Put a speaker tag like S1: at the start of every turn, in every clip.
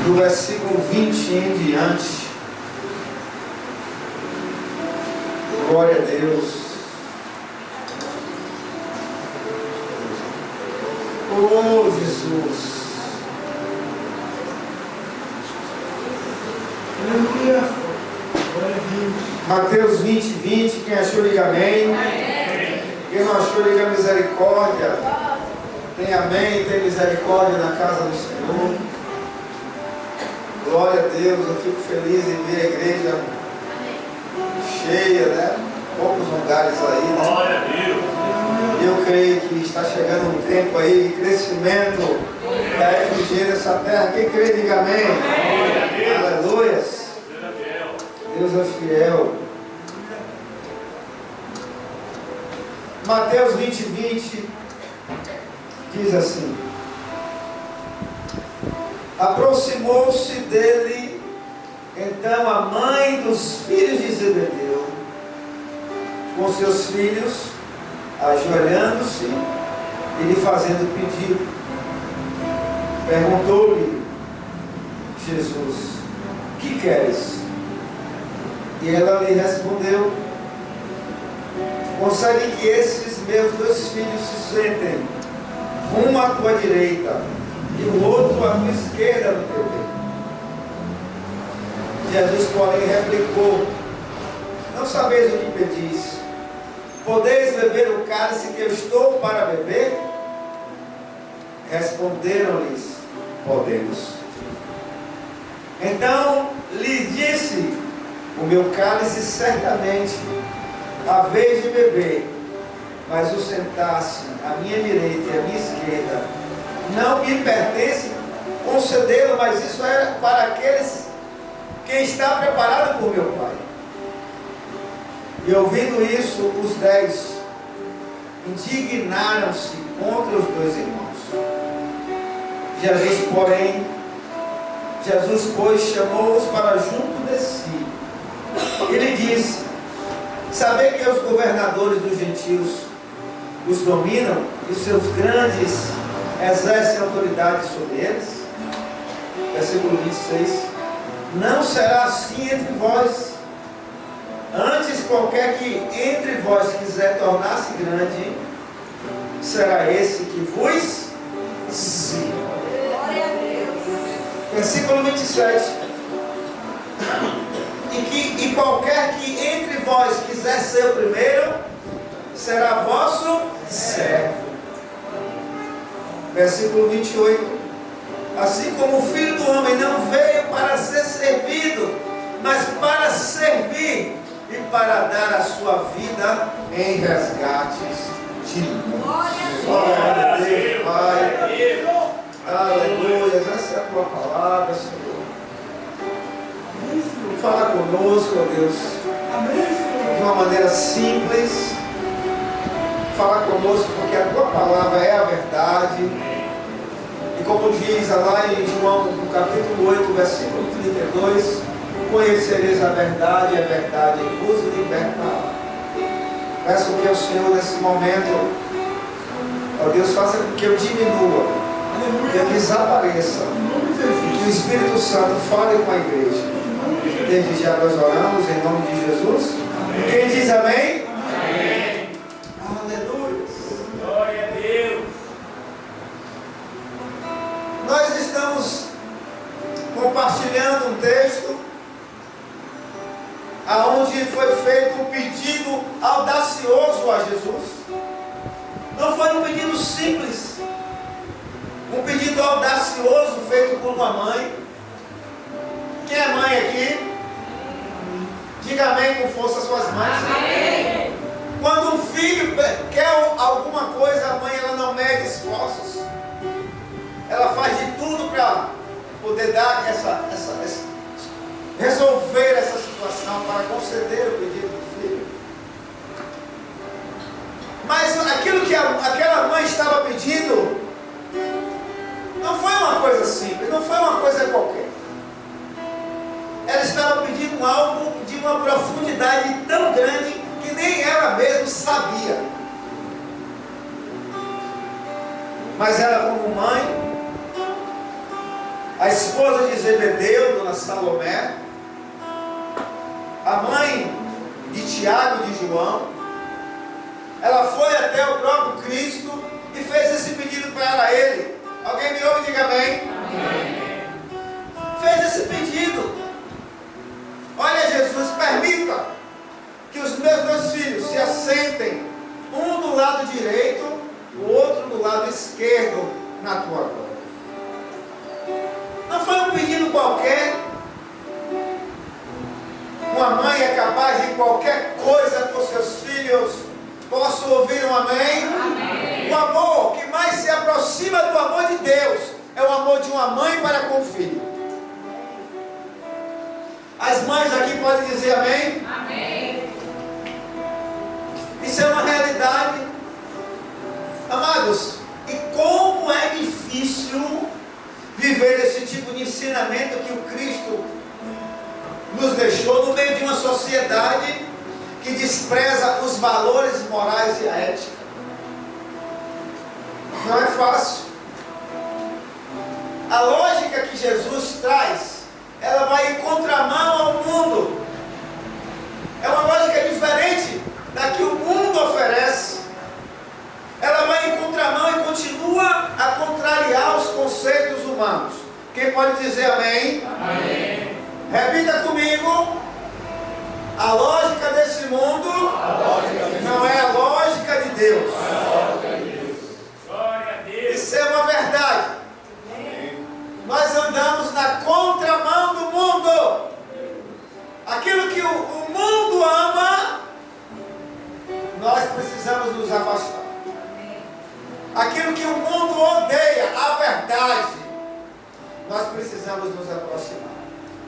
S1: do versículo 20 em diante. Glória a Deus. Oh, Jesus. Mateus 20, 20. Quem achou, diga amém. Quem não achou, diga misericórdia. Tem amém, tem misericórdia na casa do Senhor. Glória a Deus. Eu fico feliz em ver a igreja cheia, né? Poucos lugares aí, né?
S2: Glória a Deus.
S1: Eu creio que está chegando um tempo aí de crescimento da FG nessa terra. Quem crê, diga amém. Aleluia. Deus é fiel. Mateus 20, 20 diz assim: aproximou-se dele então a mãe dos filhos de Zebedeu com seus filhos, ajoelhando-se e lhe fazendo pedido. Perguntou-lhe Jesus: que queres? E ela lhe respondeu: concede que esses meus dois filhos se sentem, um à tua direita e o outro à tua esquerda no teu reino. Jesus, porém, replicou: não sabeis o que pedis. Podeis beber o cálice que eu estou para beber? Responderam-lhes: podemos. Então lhes disse: o meu cálice certamente haveis de beber, mas o sentar-se à minha direita e à minha esquerda não me pertence concedê-lo, mas isso é para aqueles que está preparado por meu Pai. E ouvindo isso, os 10 indignaram-se contra os dois irmãos. Jesus, pois, chamou-os para junto de si. Ele disse: sabei que os governadores dos gentios os dominam e os seus grandes exercem autoridade sobre eles. Versículo 26. Não será assim entre vós. Antes, qualquer que entre vós quiser tornar-se grande, será esse que vos sirva. Glória a Deus. Versículo 27. E qualquer que entre vós quiser ser o primeiro, será vosso servo. Versículo 28. Assim como o Filho do Homem não veio para ser servido, mas para servir e para dar a sua vida em resgates de muitos. Glória a Deus, Pai. Aleluia. Essa é a tua palavra, Senhor. Fala conosco, ó Deus, de uma maneira simples. Fala conosco, porque a tua palavra é a verdade. E como diz lá em João, no capítulo 8, versículo 32, conhecereis a verdade, e a verdade vos libertará. Peço que o Senhor, nesse momento, ó Deus, faça com que eu diminua, que eu desapareça, e que o Espírito Santo fale com a igreja. Desde já nós oramos em nome de Jesus. Amém. Quem diz amém? Amém. Aleluia.
S2: Glória a Deus.
S1: Nós estamos compartilhando um texto aonde foi feito um pedido audacioso a Jesus. Não foi um pedido simples, um pedido audacioso feito por uma mãe. Quem é mãe aqui? Diga amém com força às suas mães. Amém. Quando um filho quer alguma coisa, a mãe ela não mede esforços. Ela faz de tudo para poder dar resolver essa situação, para conceder o pedido do filho. Mas aquilo que aquela mãe estava pedindo não foi uma coisa simples, não foi uma coisa qualquer. Ela estava pedindo algo de uma profundidade tão grande que nem ela mesma sabia. Mas ela, como mãe, a esposa de Zebedeu, dona Salomé, a mãe de Tiago e de João, ela foi até o próprio Cristo e fez esse pedido para ele. Alguém me ouve e diga amém? Amém. Fez esse pedido. Olha, Jesus, permita que os meus dois filhos se assentem, um do lado direito, o outro do lado esquerdo, na tua glória. Não foi um pedido qualquer. Uma mãe é capaz de qualquer coisa por seus filhos. Posso ouvir um amém? Amém. O amor que mais se aproxima do amor de Deus é o amor de uma mãe para com o filho. As mães aqui podem dizer amém? Amém. Isso é uma realidade. Amados, e como é difícil viver esse tipo de ensinamento que o Cristo nos deixou no meio de uma sociedade que despreza os valores morais e a ética. Não é fácil. A lógica que Jesus traz, ela vai em contramão ao mundo. É uma lógica diferente da que o mundo oferece. Ela vai em contramão e continua a contrariar os conceitos humanos. Quem pode dizer amém? Amém. Repita comigo. A lógica desse mundo não é a lógica de Deus. Isso é uma verdade. Nós andamos na contramão do mundo. Aquilo que o mundo ama, nós precisamos nos afastar. Aquilo que o mundo odeia, a verdade, nós precisamos nos aproximar.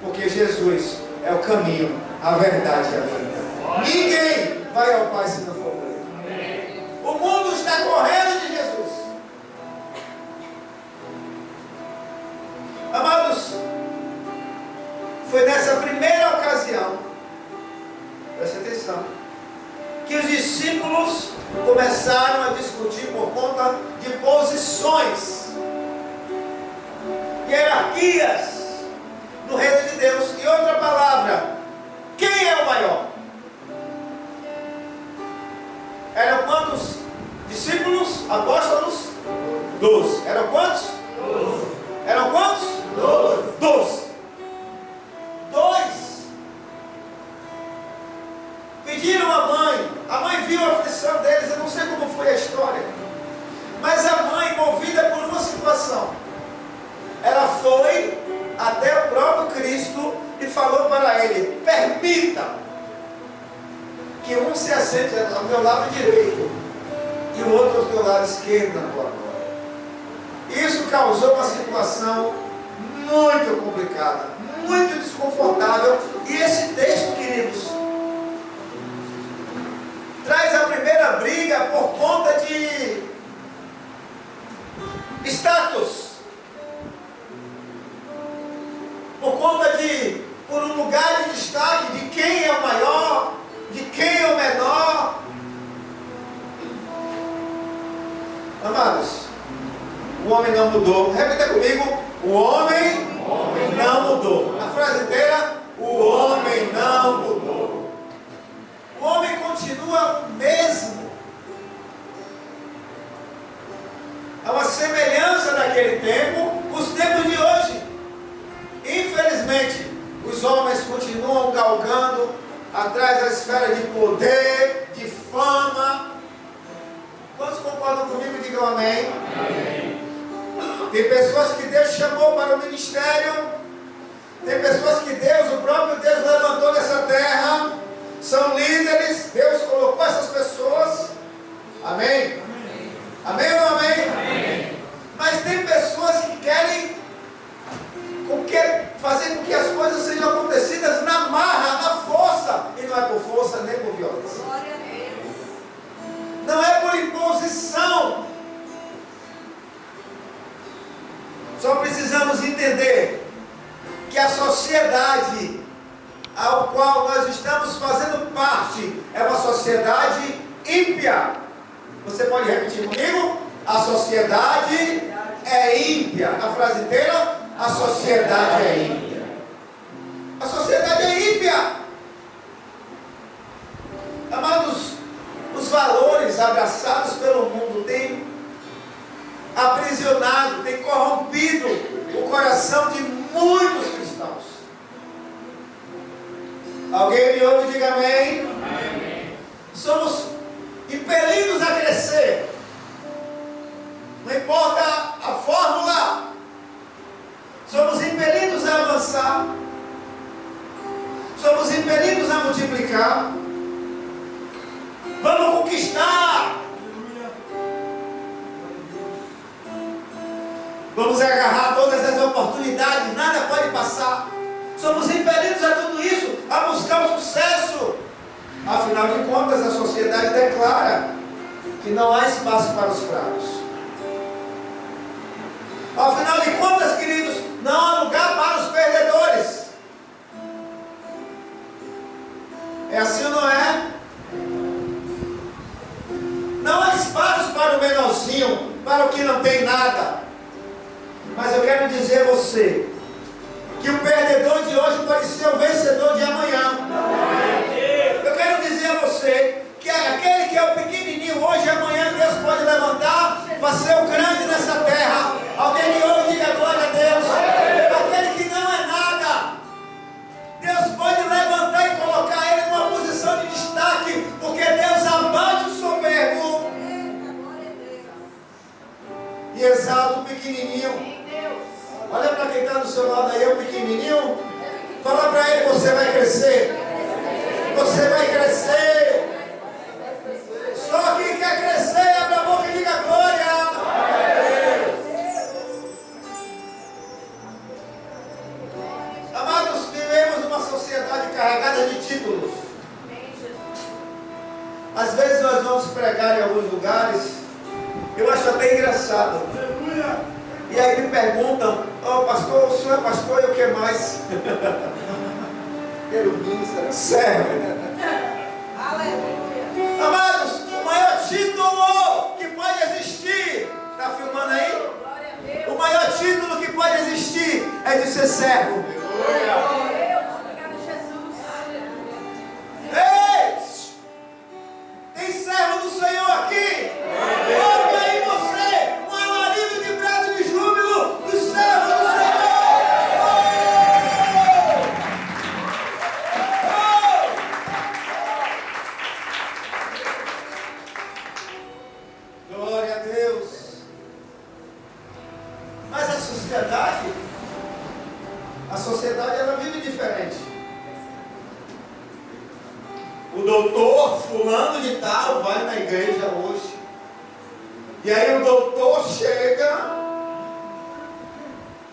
S1: Porque Jesus é o caminho, a verdade e a vida. Ninguém vai ao Pai se não for por Ele. O mundo está correndo de Jesus. Amados, foi nessa primeira ocasião, preste atenção, que os discípulos começaram a discutir por conta de posições, hierarquias no reino de Deus. E outra palavra, quem é o maior? Eram quantos discípulos, apóstolos? 12. Eram quantos? 12. Eram quantos? 12. 2 pediram à mãe. A mãe viu a aflição deles. Eu não sei como foi a história, mas a mãe, movida por uma situação, ela foi até o próprio Cristo e falou para ele: permita que um se assente ao meu lado direito e o outro ao teu lado esquerdo na tua glória. Isso causou uma situação muito complicada, muito desconfortável. E esse texto, queridos, traz a primeira briga por conta de status, por conta de, por um lugar de destaque, de quem é o maior, de quem é o menor. Amados, o homem não mudou. Repita comigo: o homem não mudou. A frase inteira: o homem não mudou. O homem continua o mesmo. É uma semelhança daquele tempo com os tempos de hoje. Infelizmente, os homens continuam galgando atrás da esfera de poder, de fama. Quantos concordam comigo? Digam amém. Amém. Tem pessoas que Deus chamou para o ministério. Tem pessoas que Deus, o próprio Deus, levantou nessa terra. São líderes. Deus colocou essas pessoas. Amém? Amém ou não amém? Amém. Mas tem pessoas que querem fazer com que as coisas sejam acontecidas na marra, na força. E não é por força nem por violência. Glória a Deus. Não é por imposição. Só precisamos entender que a sociedade ao qual nós estamos fazendo parte é uma sociedade ímpia. Você pode repetir comigo? A sociedade é ímpia. A frase inteira: A sociedade é ímpia. A sociedade é ímpia. Amados, os valores abraçados pelo mundo têm aprisionado, têm corrompido o coração de muitos cristãos. Alguém me ouve e diga amém? Amém. Somos impelidos a crescer. Não importa a fórmula. Somos impelidos a avançar. Somos impelidos a multiplicar. Vamos conquistar. Vamos agarrar todas as oportunidades. Nada pode passar. Somos impelidos a tudo isso, a buscar o sucesso. Afinal de contas, a sociedade declara que não há espaço para os fracos. Afinal de contas, queridos, não há lugar para os perdedores. É assim ou não é? Não há espaço para o menorzinho, para o que não tem nada. Mas eu quero dizer a você que o perdedor de hoje pode ser o vencedor de amanhã. Eu quero dizer a você que aquele que é o pequenininho hoje e amanhã Deus pode levantar para ser o grande nessa terra. Alguém me ouve e diga glória a Deus. Aquele que não é nada, Deus pode levantar e colocar ele numa posição de destaque, porque Deus abate o soberbo e exalta o pequenininho. Olha para quem está do seu lado aí, o pequenininho. Fala para ele, você vai crescer. Você vai crescer. Só quem quer crescer, abre a boca e diga glória. Amados, vivemos numa sociedade carregada de títulos. Às vezes nós vamos pregar em alguns lugares, eu acho até engraçado. E aí me perguntam, pastor, o senhor é pastor e o que mais? Querubim, serve, né? Aleluia. Amados, o maior título que pode existir, está filmando aí? O maior título que pode existir é de ser servo. Ei! Tem servo do Senhor aqui? Ouve aí você, um alarido de brado de júbilo do servo do Senhor. Glória a Deus. Mas a sociedade ela vive diferente. O doutor fulano de tal vai na igreja hoje. E aí o doutor chega.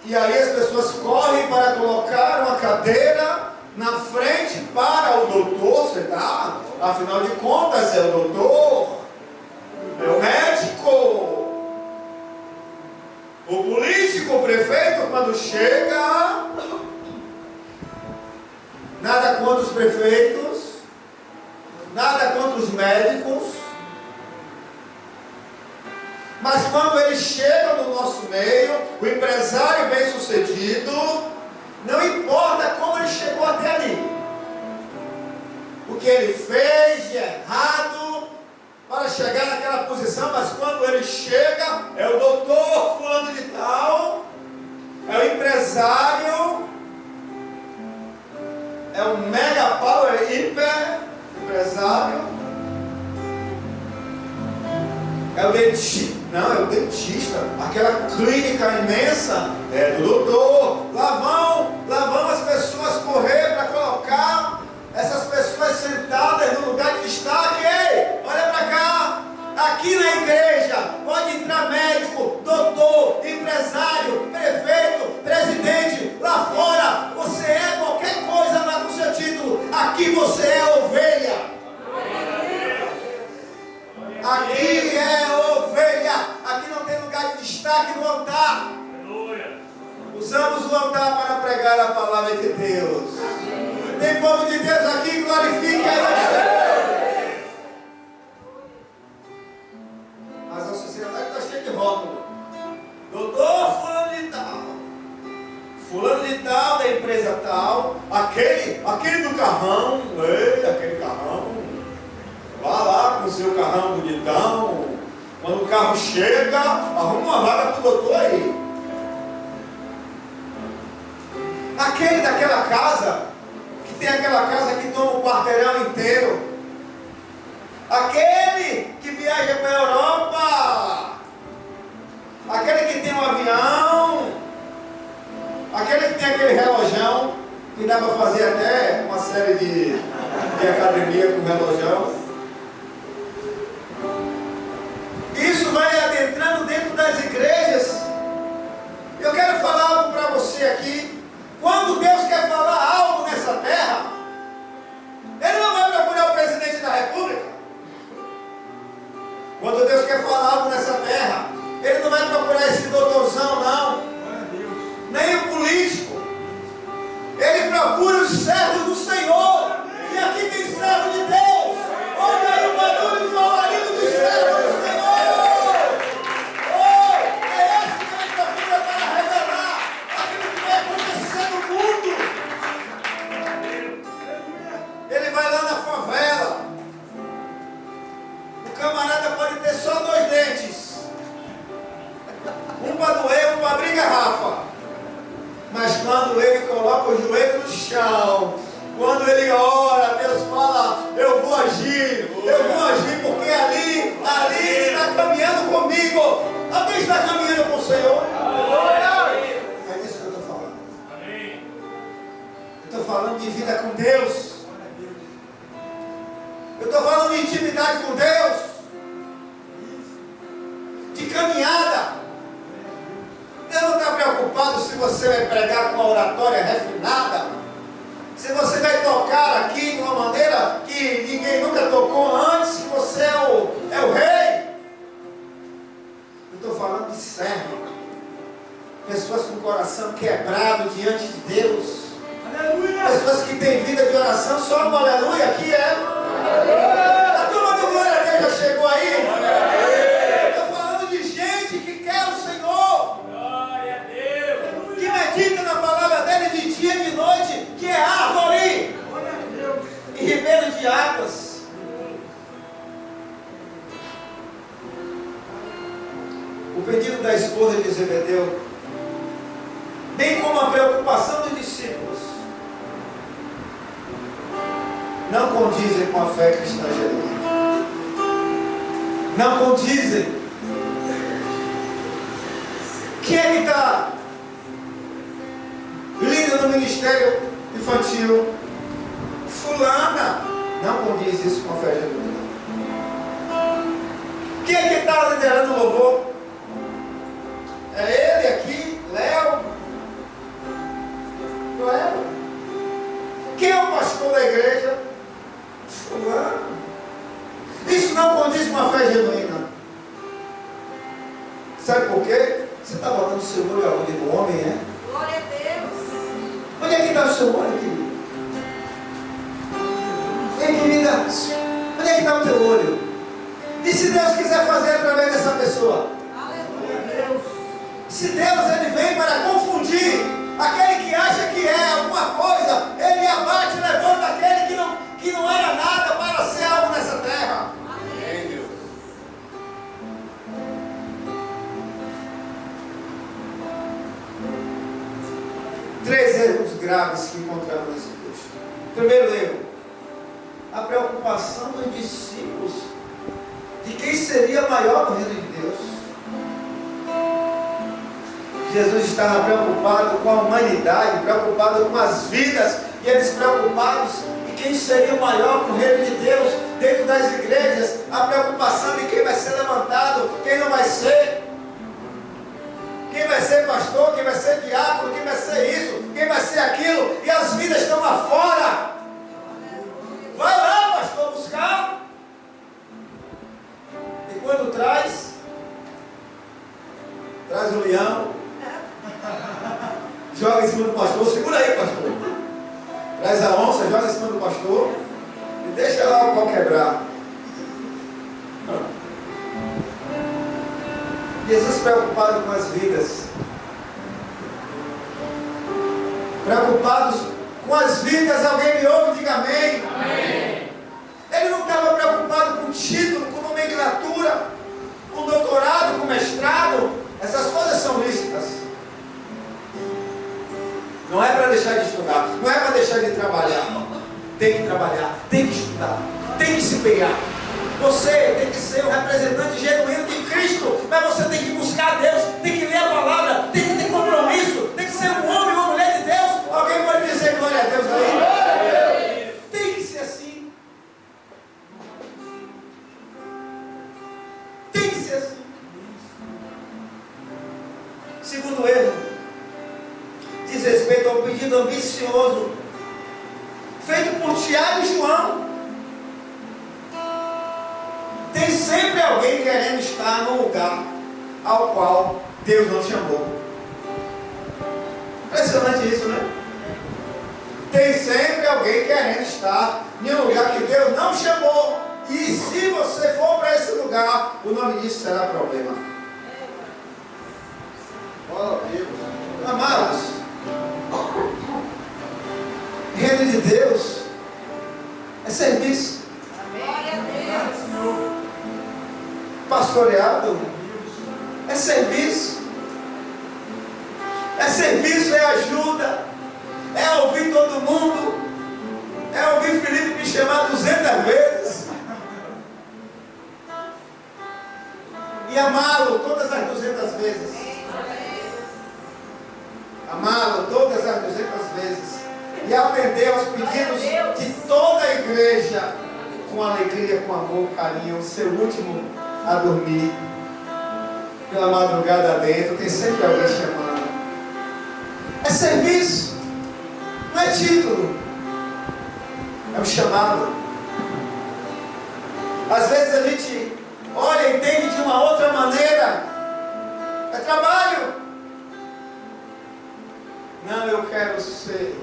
S1: E aí as pessoas correm para colocar uma cadeira na frente para o doutor sentar. Afinal de contas é o doutor, é o médico. O político, o prefeito, quando chega, nada contra os prefeitos, nada contra os médicos, mas quando eles chegam no nosso meio, o empresário bem-sucedido, não importa como ele chegou até ali, o que ele fez de errado para chegar naquela posição, mas quando ele chega, é o doutor fulano de tal, é o empresário, é o mega power hiper empresário, é o dentista, não, é o dentista, aquela clínica imensa, é do doutor. Lá vão as pessoas correr para colocar essas pessoas sentadas no lugar de destaque. Ei, olha para cá, aqui na igreja pode entrar médico, doutor, empresário, prefeito, presidente. Lá fora você é qualquer coisa lá com seu título. Aqui você é ovelha. Aqui é ovelha. Aqui não tem lugar de destaque no altar. Usamos o altar para pregar a palavra de Deus. Tem povo de Deus aqui, glorifique a Deus. Mas a sociedade está cheia de rótulo. Doutor fulano de tal. tal, aquele do carrão, ei, aquele carrão, vá lá com o seu carrão bonitão, quando o carro chega, arruma uma vaga para o doutor aí. Aquele daquela casa, que tem aquela casa que toma o quarteirão inteiro, aquele que viaja para a Europa, aquele que tem um avião, aquele que tem aquele relojão, que dá para fazer até uma série de academia com relojão. Isso vai adentrando dentro das igrejas. Eu quero falar algo para você aqui. Quando Deus quer falar algo nessa terra, Ele não vai procurar o presidente da República. Quando Deus quer falar algo nessa terra, Ele não vai procurar esse doutorzão, não, nem o político. Ele procura os servos do Senhor. E aqui tem servo de Deus. Olha aí o barulho do alarido dos servos do Senhor. Oh, é esse que Ele procura para revelar aquilo que vai acontecer no mundo. Ele vai lá na favela. O camarada pode ter só 2 dentes. Um para doer, um para abrir garrafa. Mas quando ele coloca o joelho no chão, quando ele ora, Deus fala, eu vou agir porque ali está caminhando comigo. Alguém está caminhando com o Senhor? É disso que eu estou falando. Eu estou falando de vida com Deus. Eu estou falando de intimidade com Deus, de caminhada. Deus não está preocupado se você vai pregar com uma oratória refinada, se você vai tocar aqui de uma maneira que ninguém nunca tocou antes, que você é o rei. Eu estou falando de servo, pessoas com o coração quebrado diante de Deus, aleluia. Pessoas que têm vida de oração, só um aleluia aqui é. Aleluia. A turma do glória a Deus já chegou aí? Estou falando de gente que quer o Senhor, que medita na palavra dele de dia e de noite, que é árvore e ribeiro de águas. O pedido da esposa de Zebedeu, bem como a preocupação dos discípulos, não condizem com a fé cristã genuína. Não condizem. Quem é que está líder no ministério infantil? Fulana. Não condiz isso com a fé genuína. Quem é que está liderando o louvor? É ele aqui, Léo. Léo. Quem é o pastor da igreja? Fulano. Isso não condiz com a fé genuína. Sabe por quê? Você está botando o seu olho aonde no homem, é?
S3: Glória a Deus.
S1: Onde é que está o seu olho, querido? Ei, querida, onde é que está o teu olho? E se Deus quiser fazer através dessa pessoa?
S3: Aleluia.
S1: Se Deus ele vem para confundir aquele que acha que é alguma coisa, ele abate e levanta aquele que não era nada para ser algo nessa terra.
S3: Amém, Deus.
S1: Três erros graves que encontramos nesse texto. Primeiro erro, a preocupação dos discípulos de quem seria maior no reino de Deus. Jesus estava preocupado com a humanidade, preocupado com as vidas, e eles preocupados em quem seria o maior no reino de Deus, dentro das igrejas, a preocupação de quem vai ser levantado, quem não vai ser. Quem vai ser pastor, quem vai ser diácono, quem vai ser isso, quem vai ser aquilo, e as vidas estão lá fora. Vai lá, pastor, buscar. E quando traz o leão, joga em cima do pastor, segura aí, pastor. Traz a onça, joga em cima do pastor e deixa lá o pau quebrar. Jesus preocupado com as vidas, preocupados com as vidas. Alguém me ouve? Diga amém. Amém. Ele não estava preocupado com título, com nomenclatura, com doutorado, com mestrado. Essas coisas são lícitas. Não é para deixar de estudar, não é para deixar de trabalhar. Tem que trabalhar, tem que estudar, tem que se empenhar. Você tem que ser um representante genuíno de Cristo, mas você tem que buscar Deus, tem que ler a palavra, tem que ter compromisso, tem que ser um homem ou uma mulher de Deus. Alguém pode dizer glória a Deus aí? Tem que ser assim. Tem que ser assim. Segundo erro, diz respeito ao pedido ambicioso feito por Tiago e João. Tem sempre alguém querendo estar num lugar ao qual Deus não chamou. Impressionante isso, né? Tem sempre alguém querendo estar em um lugar que Deus não chamou. E se você for para esse lugar, o nome disso será problema. Amados, reino de Deus é serviço. Pastoreado é serviço. É serviço, é ajuda, é ouvir todo mundo, é ouvir Felipe me chamar 200 vezes e amá-lo todas as 200 vezes. Amá-lo todas as 200 vezes e atender aos pedidos de toda a igreja com alegria, com amor, carinho. Ser o último a dormir pela madrugada dentro, tem sempre alguém chamando. É serviço, não é título, é um chamado. Às vezes a gente olha e entende de uma outra maneira. É trabalho. Não, eu quero ser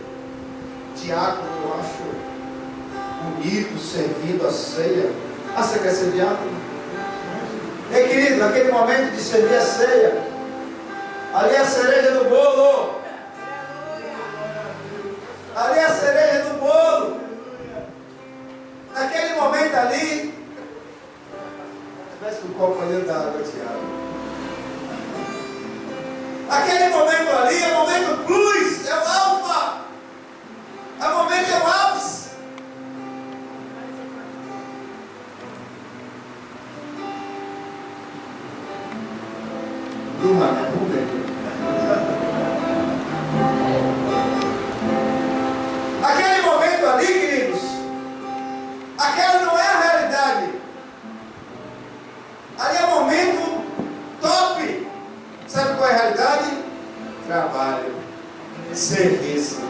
S1: diácono, eu acho bonito, servindo a ceia. Ah, você quer ser diácono? Ei, querido, naquele momento de servir a ceia, ali é a cereja do bolo. Ali é a cereja do bolo. Naquele momento ali, tivesse um copo ali da água, Tiago. Aquele momento ali é o momento plus, é o alfa. É o momento, é o ápice. Aquele momento ali, queridos, aquela não é a realidade. Ali é o momento top. Sabe qual é a realidade? Trabalho, serviço.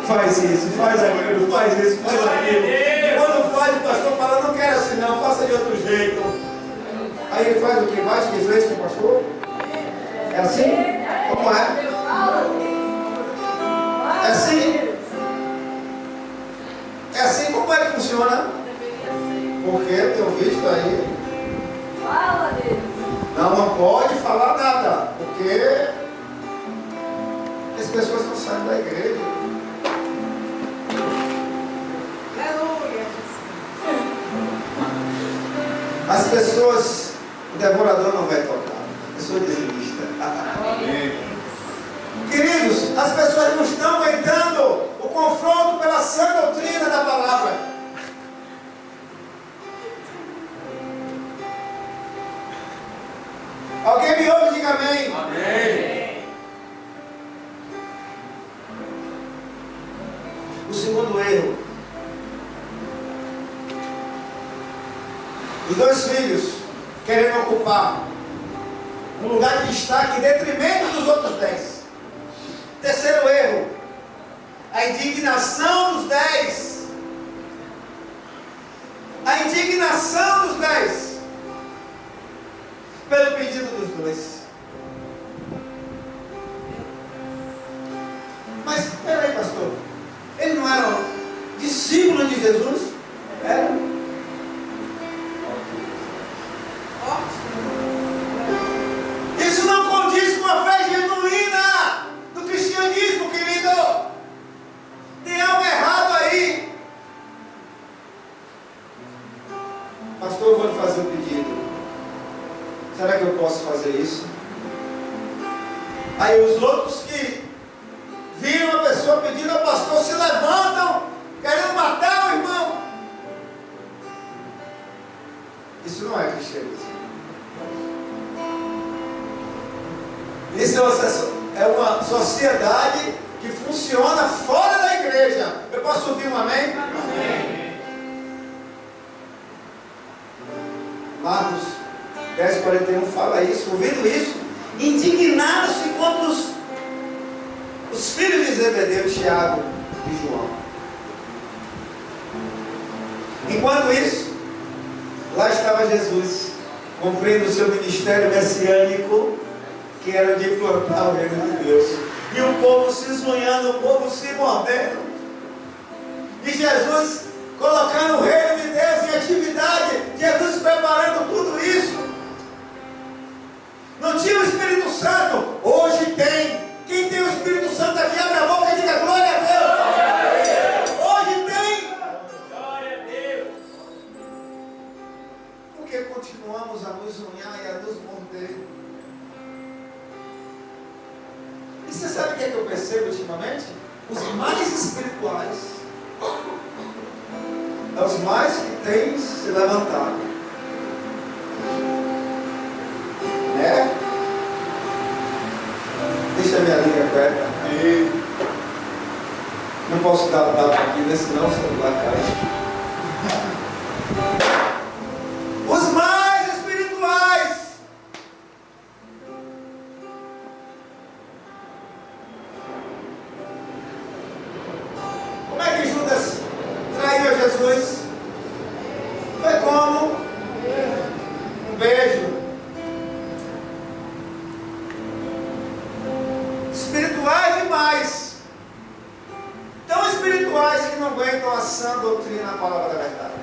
S1: Faz isso, faz aquilo, faz isso, faz aquilo. E quando faz, o pastor fala, não quero assim não, faça de outro jeito. Aí ele faz o que? Bate de frente com o pastor? É assim? Como é? É assim? É assim? Como é que funciona? Porque eu tenho visto aí.
S3: Fala, Deus.
S1: Não pode falar nada. Porque as pessoas não saem da igreja.
S3: Aleluia.
S1: As pessoas, o devorador não vai tocar. Eu sou dizimista. Queridos, as pessoas não estão aguentando o confronto pela sã doutrina da palavra. Alguém me ouve? Diga amém.
S2: Amém.
S1: O segundo erro. Os dois filhos querendo ocupar um lugar de destaque em detrimento dos outros 10. Terceiro erro. A indignação dos 10. A indignação dos 10. Pelo pedido dos dois. Mas, peraí, pastor. Eles não eram discípulos de Jesus? Eram. Isso não condiz com a fé genuína do cristianismo, querido. Tem algo Será que eu posso fazer isso? Aí os outros que viram a pessoa pedindo ao pastor se levantam, querendo matar o irmão. Isso não é cristianismo. Isso é uma sociedade que funciona fora da igreja. Eu posso ouvir um amém? Amém. Marcos 10:41 fala isso. Ouvindo isso, indignaram-se contra os filhos de Zebedeu, Tiago e João. Enquanto isso, lá estava Jesus, cumprindo o seu ministério messiânico, que era de implantar o reino de Deus. E o povo se esmunhando, o povo se mordendo. E Jesus colocando o reino de Deus em atividade. Jesus preparando tudo isso. Não tinha o Espírito Santo? Hoje tem. Quem tem o Espírito Santo aqui, abre a boca e diga glória a Deus. Hoje tem.
S2: Glória a Deus.
S1: Porque continuamos a nos unhar e a nos morder. E você sabe o que é que eu percebo ultimamente? Os mais espirituais é os mais que têm se levantado. Né? Deixa a minha língua quieta. Não posso dar tapa aqui, né? Senão o celular cai. Os mais espirituais. Como é que Judas traiu a Jesus? Foi como? Um beijo. Espirituais demais. Tão espirituais que não aguentam a sã doutrina, a palavra da verdade.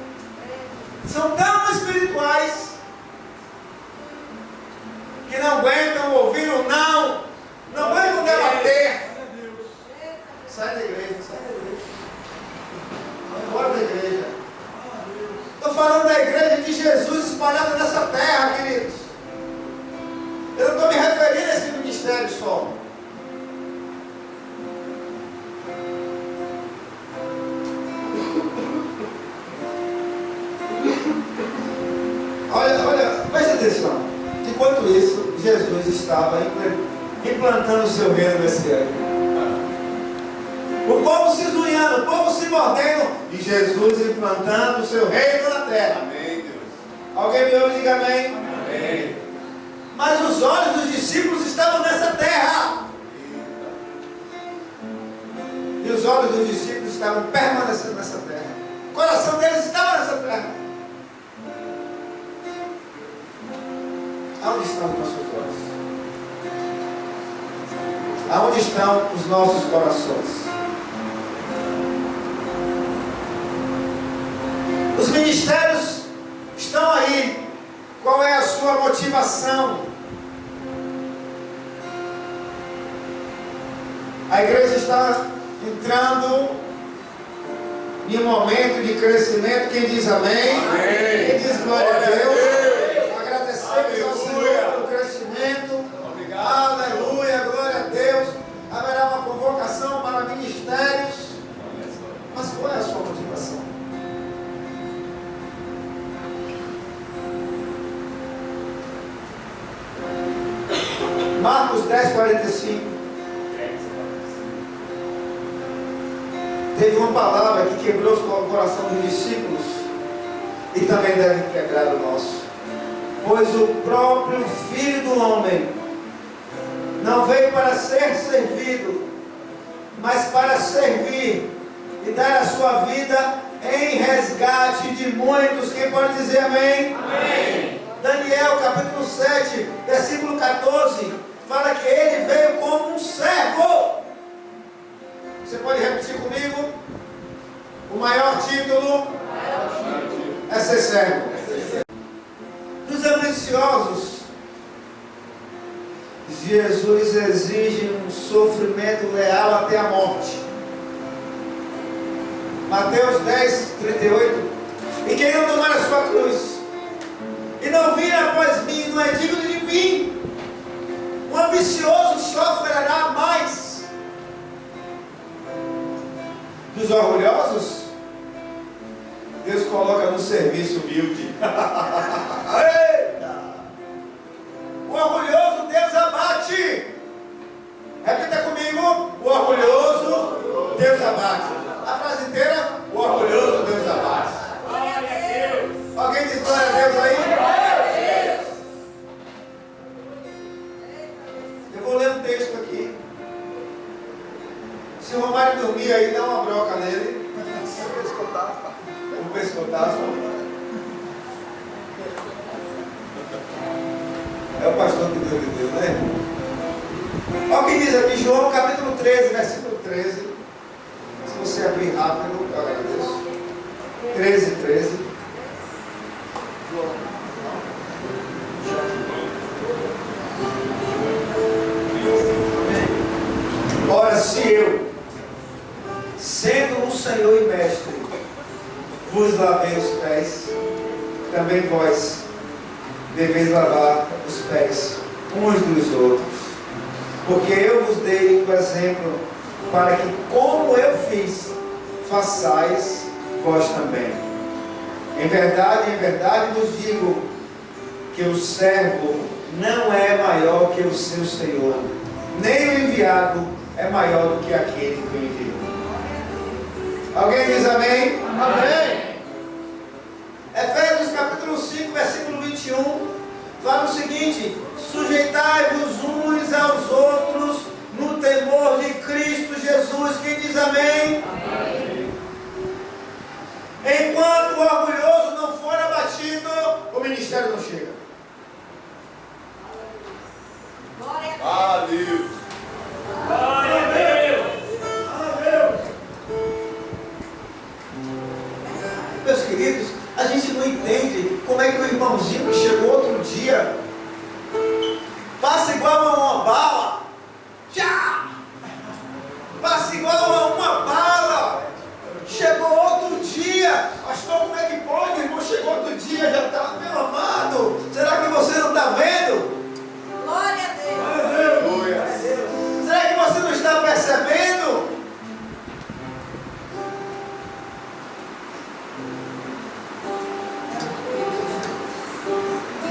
S1: São tão espirituais que não aguentam ouvir o não aguentam debater. Sai da igreja, sai da igreja. Vai embora da igreja. Estou falando da igreja de Jesus espalhada nessa terra, queridos. Eu não estou me referindo a esse ministério só. Olha, preste atenção. Enquanto isso, Jesus estava implantando o seu reino messiânico. O povo se esmunhando, o povo se mordendo, e Jesus implantando o seu reino na terra.
S2: Amém, Deus.
S1: Alguém me ouve e diga amém?
S2: Amém.
S1: Mas os olhos dos discípulos estavam nessa terra. E os olhos dos discípulos estavam permanecendo nessa terra. O coração deles estava nessa terra. Aonde estão os nossos olhos? Aonde estão os nossos corações? Os ministérios estão aí. Qual é a sua motivação? A igreja está entrando em um momento de crescimento. Quem diz amém?
S2: Amém.
S1: Quem diz glória a Deus?
S2: Aleluia.
S1: Ao Senhor pelo crescimento.
S2: Obrigado.
S1: Aleluia, glória a Deus. Haverá uma convocação para ministérios. Mas qual é a sua motivação? Marcos 10:45. Teve uma palavra que quebrou o coração dos discípulos e também deve quebrar o nosso. Pois o próprio Filho do Homem não veio para ser servido, mas para servir e dar a sua vida em resgate de muitos. Quem pode dizer amém? Amém. Daniel capítulo 7, versículo 14, fala que ele veio como um servo. Você pode repetir comigo? O maior título é ser servo. Dos ambiciosos, Jesus exige um sofrimento leal até a morte. Mateus 10:38. E quem não tomar a sua cruz e não vir após mim não é digno de mim. O ambicioso sofrerá mais. Dos orgulhosos, Deus coloca no serviço humilde. Eita! O orgulhoso Deus abate. Repita comigo: o orgulhoso Deus abate. A frase inteira: o orgulhoso Deus abate.
S2: Glória a Deus.
S1: Alguém diz glória a Deus aí?
S2: Glória a Deus.
S1: Eu vou ler um texto aqui. Se o Romário dormir aí, dá uma broca nele. Vou pescotaço. É o pastor que Deus lhe deu, né? Olha o que diz aqui, João capítulo 13, versículo 13. Se você abrir rápido, eu agradeço. 13, 13. Ora, se eu, sendo um Senhor e Mestre, vos lavei os pés, também vós deveis lavar os pés uns dos outros. Porque eu vos dei um exemplo, para que, como eu fiz, façais vós também. Em verdade vos digo, que o servo não é maior que o seu Senhor, nem o enviado é maior do que aquele que o enviou. Alguém diz amém? Amém. Efésios capítulo 5, versículo 21, fala o seguinte: sujeitai-vos uns aos outros no temor de Cristo Jesus. Quem diz amém? Amém. Enquanto o orgulhoso não for abatido, o ministério não chega.
S3: Glória a Deus.
S2: Glória a Deus.
S1: Meus queridos, a gente não entende como é que o irmãozinho que chegou outro dia passa igual a uma bala. Já! Passa igual a uma bala. Chegou outro dia. Pastor, como é que pode? O irmão chegou outro dia, já está, meu amado. Será que você não está vendo?
S3: Glória a Deus.
S1: Será que você não está percebendo?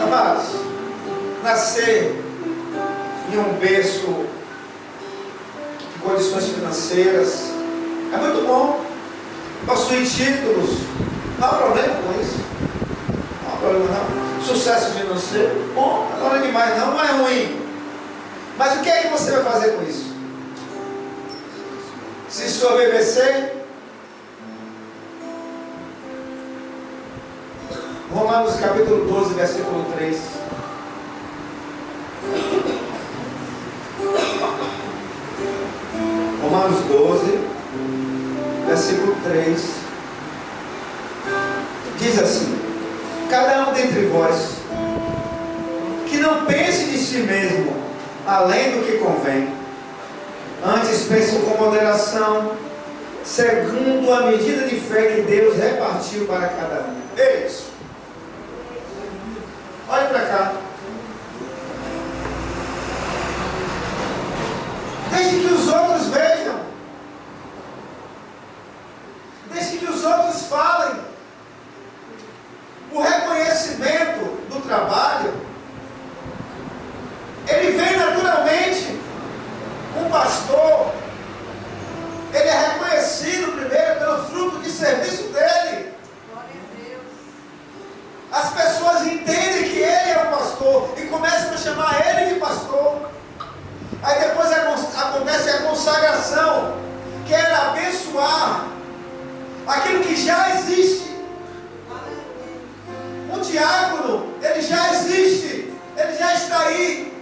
S1: Amados, nascer em um berço de condições financeiras é muito bom. Possuir títulos, não há problema com isso. Não há problema não. Sucesso financeiro, bom, não é demais não é ruim. Mas o que é que você vai fazer com isso? Se sobebecer? Romanos capítulo 12, versículo 3. Romanos 12, versículo 3. Diz assim: cada um dentre vós que não pense de si mesmo além do que convém, antes pense com moderação, segundo a medida de fé que Deus repartiu para cada um. É isso. Olhe para cá. Deixe que os outros vejam. Deixe que os outros falem. O reconhecimento do trabalho, ele vem naturalmente. Um pastor, ele é reconhecido primeiro pelo fruto de serviço dele. As pessoas entendem que ele é o pastor e começam a chamar ele de pastor. Aí depois acontece a consagração, que era abençoar aquilo que já existe. O diácono, ele já existe, ele já está aí.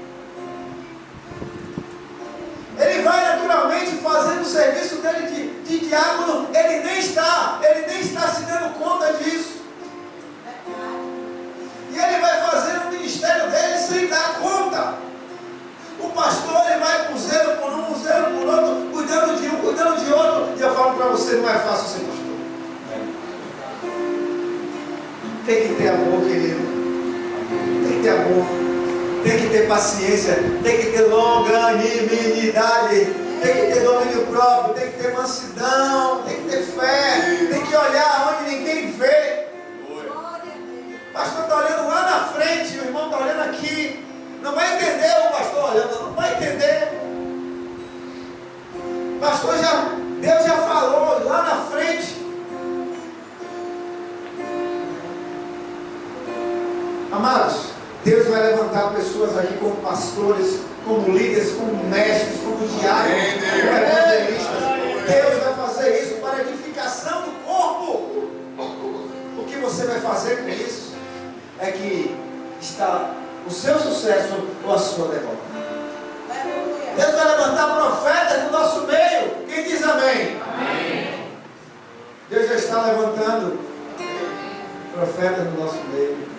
S1: Ele vai naturalmente fazendo o serviço dele de diácono, ele nem está se dando conta disso. E ele vai fazendo o ministério dele sem dar conta. O pastor, ele vai com zelo por um, zelo por outro, cuidando de um, cuidando de outro. E eu falo para você, não é fácil ser pastor. Tem que ter amor, querido. Tem que ter amor, tem que ter paciência, tem que ter longanimidade, tem que ter domínio próprio, tem que ter mansidão, tem que ter fé, tem que olhar onde ninguém vê. O pastor está olhando lá na frente, o irmão está olhando aqui. Não vai entender o pastor olhando, não vai entender. Pastor, Deus já falou lá na frente. Amados, Deus vai levantar pessoas aqui como pastores, como líderes, como mestres, como diáconos, como evangelistas. Deus vai fazer isso para a edificação do corpo. O que você vai fazer com isso é que está o seu sucesso ou a sua derrota. Deus vai levantar profetas no nosso meio. Quem diz amém? Amém. Deus já está levantando profetas no nosso meio.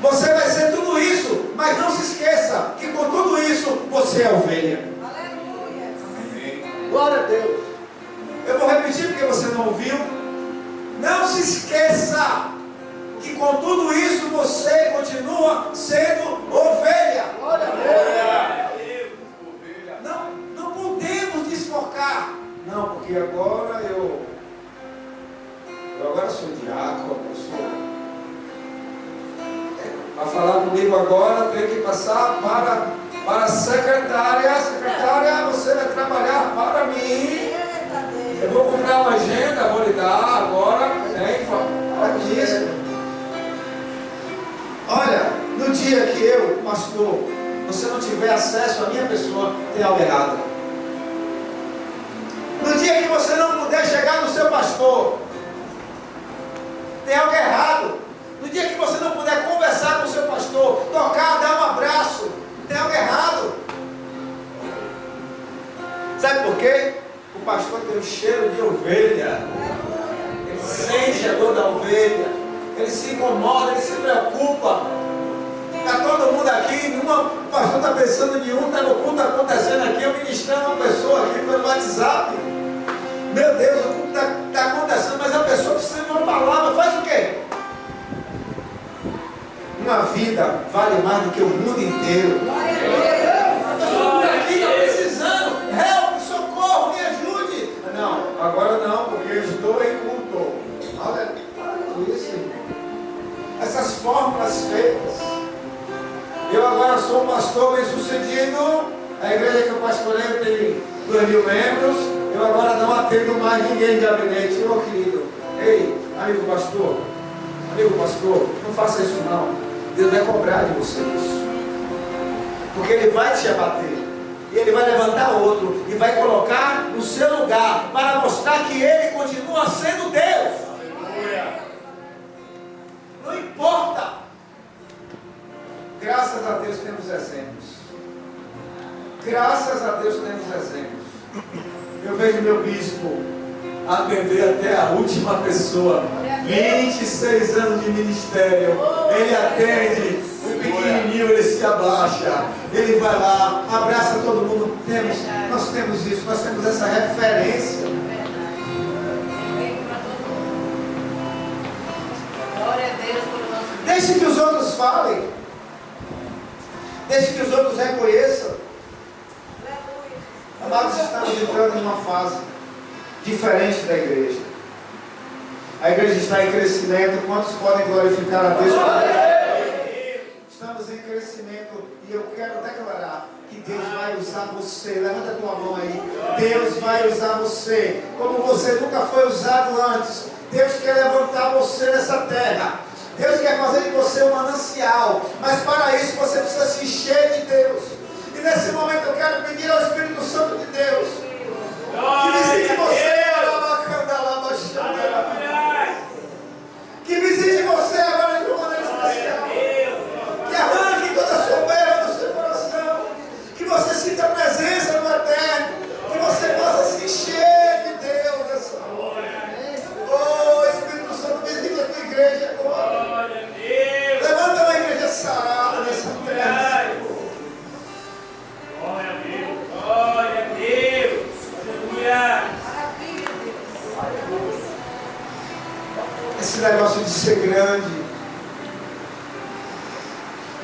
S1: Você vai ser tudo isso, mas não se esqueça que com tudo isso você é ovelha.
S3: Aleluia.
S1: Amém. Glória a Deus. Eu vou repetir porque você não ouviu. Não se esqueça que com tudo isso você continua sendo ovelha. Glória a Deus. Não podemos desfocar. Não, porque agora eu agora sou diácono, eu sou. Para falar comigo agora, tenho que passar para a secretária. Secretária, você vai trabalhar para mim. Eu vou comprar uma agenda, vou lhe dar agora. Aqui. Olha, no dia que eu, pastor, você não tiver acesso à minha pessoa, tem algo errado. No dia que você não puder chegar no seu pastor, tem algo errado. No dia que você não puder conversar com o seu pastor, tocar, dar um abraço, tem algo errado. Sabe por quê? O pastor tem um cheiro de ovelha. Ele sente a dor da ovelha. Ele se incomoda, ele se preocupa. Está todo mundo aqui, o pastor está pensando em um, está no culto acontecendo aqui, eu ministrando uma pessoa aqui pelo WhatsApp. Meu Deus, o culto está acontecendo, mas a pessoa precisa de uma palavra, faz o quê? Uma vida vale mais do que o mundo inteiro. Todo mundo aqui está precisando. Help, socorro, me ajude. Não, agora não, porque eu estou em culto. Olha isso. Essas fórmulas feitas. Eu agora sou um pastor bem sucedido. A igreja que eu pastoreio tem 2.000 membros. Eu agora não atendo mais ninguém de gabinete. Ô querido, ei, amigo pastor, não faça isso não. Deus vai cobrar de você isso. Porque Ele vai te abater. E Ele vai levantar outro. E vai colocar no seu lugar. Para mostrar que Ele continua sendo Deus. Aleluia. Não importa. Graças a Deus temos exemplos. Graças a Deus temos exemplos. Eu vejo meu bispo atender até a última pessoa. 26 anos de ministério. Ele atende. O pequenininho, ele se abaixa. Ele vai lá, abraça todo mundo. Nós temos isso, nós temos essa referência.
S3: Glória a Deus pelo nosso Deus.
S1: Deixe que os outros falem. Deixe que os outros reconheçam. Amados, estamos entrando em uma fase diferente da igreja. A igreja está em crescimento. Quantos podem glorificar a Deus? Estamos em crescimento e eu quero declarar que Deus vai usar você. Levanta a tua mão aí. Deus vai usar você como você nunca foi usado antes. Deus quer levantar você nessa terra. Deus quer fazer de você um manancial. Mas para isso você precisa se encher de Deus. E nesse momento eu quero pedir ao Espírito Santo de Deus que visite você. Que visite você agora de uma maneira especial. Que arranque toda a soberba do seu coração. Que você sinta a presença do Eterno. Que você possa se encher de Deus nessa hora. Oh, Espírito Santo, visite a tua igreja agora. Levanta uma igreja sarada nessa terra.
S2: Glória a Deus. Glória a Deus. Aleluia.
S1: Esse negócio de ser grande,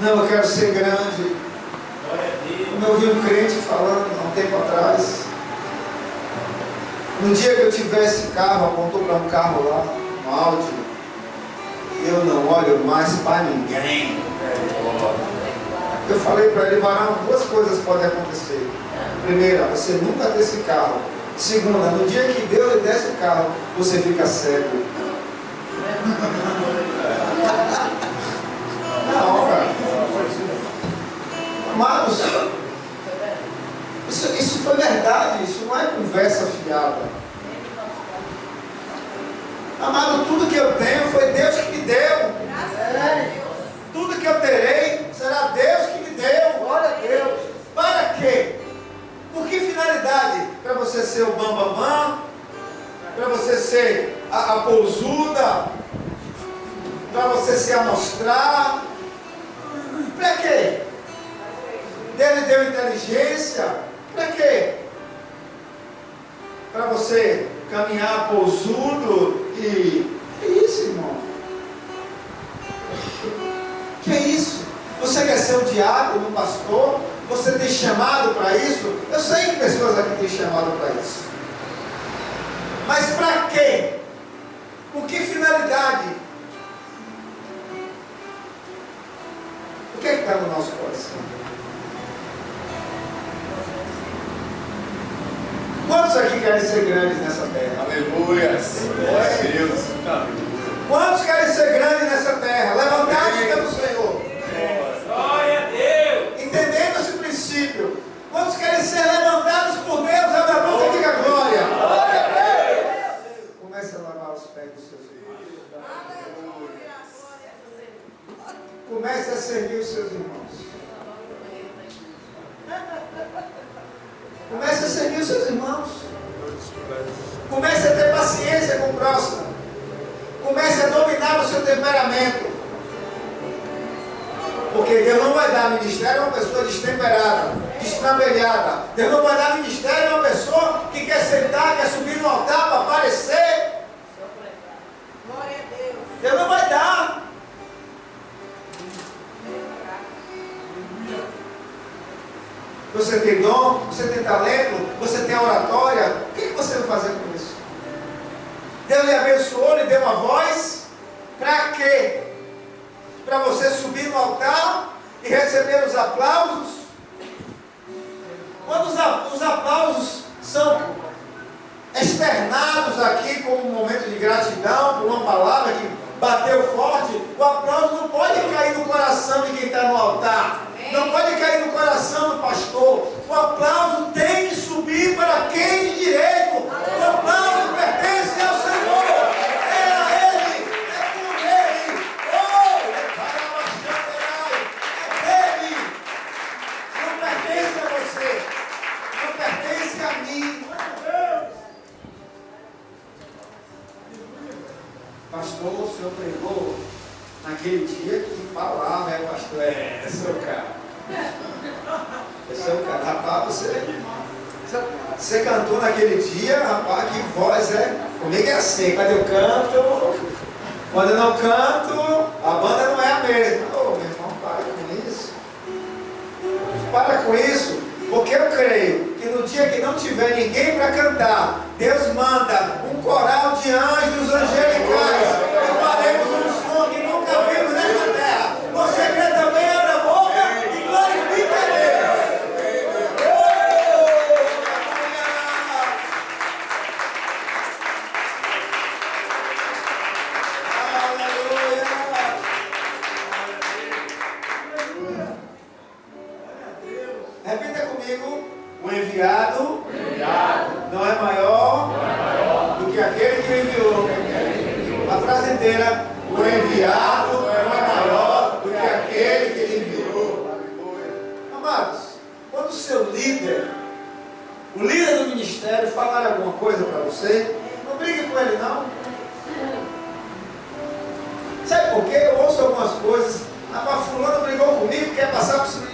S1: Não, eu quero ser grande. Como eu vi um crente falando há um tempo atrás. No dia que eu tivesse carro, apontou para um carro lá, um Audi. Eu não olho mais para ninguém. Eu falei para ele, varão, duas coisas podem acontecer. Primeira, você nunca ter esse carro. Segunda, no dia que Deus lhe der esse carro, você fica cego. Não, cara. Amados, isso foi verdade, isso não é conversa fiada. Amado, tudo que eu tenho foi Deus que me deu. Tudo que eu terei será Deus que me deu. Glória a Deus. Para quê? Por que finalidade? Para você ser o bambambam? Para você ser a pousuda? Para você se amostrar? Para quê? Deus lhe deu inteligência? Para quê? Para você caminhar pousudo e... Que isso, irmão? Que é isso? Você quer ser um diácono, um pastor? Você tem chamado para isso? Eu sei que pessoas aqui têm chamado para isso. Mas para quê? Com que finalidade? O que é que está no nosso coração? Quantos aqui querem ser grandes nessa terra?
S4: Aleluia! Glória a Deus!
S1: Quantos querem ser grandes nessa terra? Levantados pelo Senhor.
S2: Glória a Deus.
S1: Entendendo esse princípio. Quantos querem ser levantados por Deus? Abre a boca e diga glória.
S2: Glória a Deus.
S1: Comece a lavar os pés dos seus irmãos. Comece a servir os seus irmãos. Comece a servir os seus irmãos. Comece a ter paciência com o próximo. Comece a dominar o seu temperamento. Porque Deus não vai dar ministério a uma pessoa destemperada, destrambelhada. Deus não vai dar ministério a uma pessoa que quer sentar, quer subir no altar para aparecer.
S3: Glória a Deus.
S1: Deus não vai dar. Você tem dom, você tem talento, você tem oratória. O que você vai fazer com isso? Deus lhe abençoou, lhe deu uma voz. Para quê? Para você subir no altar e receber os aplausos? Quando os aplausos são externados aqui como um momento de gratidão por uma palavra que bateu forte, o aplauso não pode cair no coração de quem está no altar. Não pode cair no coração do pastor. O aplauso tem que subir para quem de direito. O aplauso pertence ao Senhor. É a Ele, é por Ele. Oh, é para o é dele. Não pertence a você. Não pertence a mim. Pastor, o senhor pregou naquele dia, que palavra, pastor? Esse é o cara. Esse é o cara. Rapaz, você cantou naquele dia, rapaz, que voz é? Comigo é assim, quando eu canto, quando eu não canto, a banda não é a mesma. Ô, meu irmão, para com isso. Para com isso, porque eu creio que no dia que não tiver ninguém para cantar, Deus manda um coral de anjos angelicais e faremos um som que nunca vimos nesta terra. Você crê também? Abra a boca e glorifica a Deus. Repita comigo: o enviado não é maior do que aquele que o enviou. A frase inteira: o enviado não é maior do que aquele que ele enviou. Amados, quando o seu líder, o líder do ministério, falar alguma coisa para você, não brigue com ele não. Sabe por quê? Eu ouço algumas coisas. Ah, fulano brigou comigo, quer passar por cima.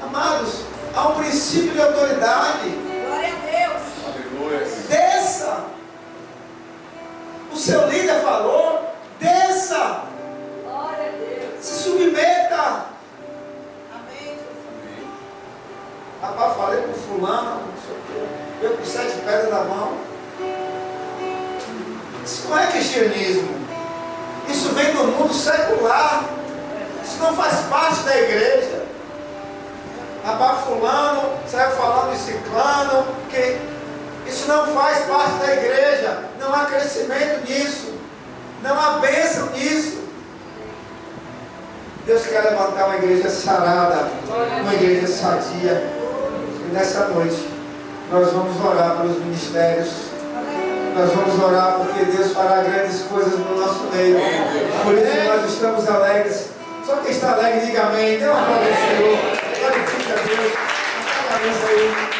S1: Amados, há um princípio de autoridade.
S3: Glória a Deus.
S4: Aleluia!
S1: Desça. O seu líder falou, desça.
S3: Glória a Deus.
S1: Se submeta. pedra na mão. Isso não é cristianismo. Isso vem do mundo secular. Isso não faz parte da igreja. Rapaz, fulano saiu falando de ciclano, que isso não faz parte da igreja. Não há crescimento nisso. Não há bênção nisso. Deus quer levantar uma igreja sarada, uma igreja sadia. E nessa noite nós vamos orar pelos ministérios. Nós vamos orar porque Deus fará grandes coisas no nosso meio. Por isso nós estamos alegres. Só quem está alegre, diga amém. Dê uma glória ao Senhor. Glorifique a Deus. Agradeça aí.